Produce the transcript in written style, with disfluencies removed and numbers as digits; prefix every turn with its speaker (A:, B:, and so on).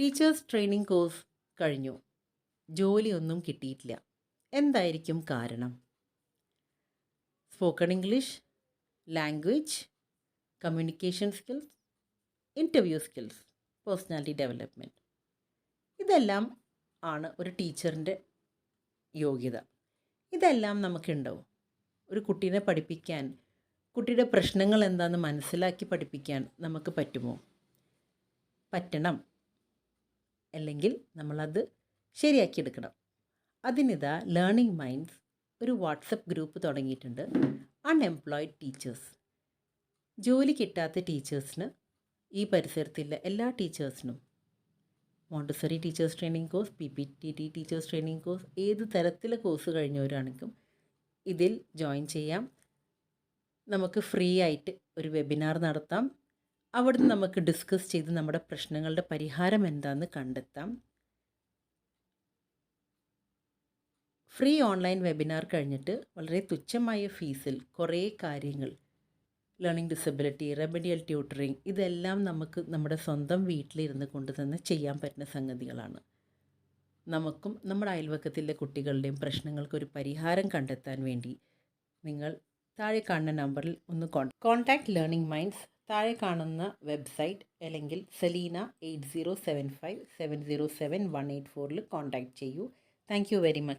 A: Teachers training course കഴിഞ്ഞു. ജോലിയൊന്നും കിട്ടിയിട്ടില്ല. എന്തായിരിക്കും കാരണം? Spoken English, language, communication skills, interview skills, personality development. ഇതെല്ലാം ആണ് ഒരു ടീച്ചറിൻ്റെ യോഗ്യത. ഇതെല്ലാം നമുക്കുണ്ടാവും. ഒരു കുട്ടീനെ പഠിപ്പിക്കാൻ, കുട്ടിയുടെ പ്രശ്നങ്ങൾ എന്താണെന്ന് മനസ്സിലാക്കി പഠിപ്പിക്കാൻ നമുക്ക് പറ്റുമോ? പറ്റണം. അല്ലെങ്കിൽ നമ്മളത് ശരിയാക്കിയെടുക്കണം. അതിനിതാ ലേണിംഗ് മൈൻഡ്സ് ഒരു വാട്സപ്പ് ഗ്രൂപ്പ് തുടങ്ങിയിട്ടുണ്ട്. അൺഎംപ്ലോയിഡ് ടീച്ചേഴ്സ്, ജോലി കിട്ടാത്ത ടീച്ചേഴ്സിന്, ഈ പരിസരത്തുള്ള എല്ലാ ടീച്ചേഴ്സിനും montessori teachers training course, PPTT teachers training course, ഏത് തരത്തിലെ കോഴ്സ് കഴിഞ്ഞവരാണെങ്കിലും ഇതിൽ ജോയിൻ ചെയ്യാം. നമുക്ക് ഫ്രീ ആയിട്ട് ഒരു വെബിനാർ നടത്താം. അവിടുന്ന് നമുക്ക് ഡിസ്കസ് ചെയ്ത് നമ്മുടെ പ്രശ്നങ്ങളുടെ പരിഹാരം എന്താണെന്ന് കണ്ടെത്താം. ഫ്രീ ഓൺലൈൻ വെബിനാർ കഴിഞ്ഞിട്ട് വളരെ തുച്ഛമായ ഫീസിൽ കുറേ കാര്യങ്ങൾ, ലേണിംഗ് ഡിസബിലിറ്റി, റെമഡിയൽ ട്യൂട്ടറിങ്, ഇതെല്ലാം നമുക്ക് നമ്മുടെ സ്വന്തം വീട്ടിലിരുന്ന് കൊണ്ട് തന്നെ ചെയ്യാൻ പറ്റുന്ന സംഗതികളാണ്. നമുക്കും നമ്മുടെ അയൽവക്കത്തിലെ കുട്ടികളുടെയും പ്രശ്നങ്ങൾക്കൊരു പരിഹാരം കണ്ടെത്താൻ വേണ്ടി നിങ്ങൾ താഴെ കാണുന്ന നമ്പറിൽ ഒന്ന് കോൺടാക്ട് ലേണിംഗ് മൈൻഡ്സ്, താഴെ കാണുന്ന വെബ്സൈറ്റ് അല്ലെങ്കിൽ സെലീന 8075707184 കോൺടാക്ട് ചെയ്യൂ. Thank you very much.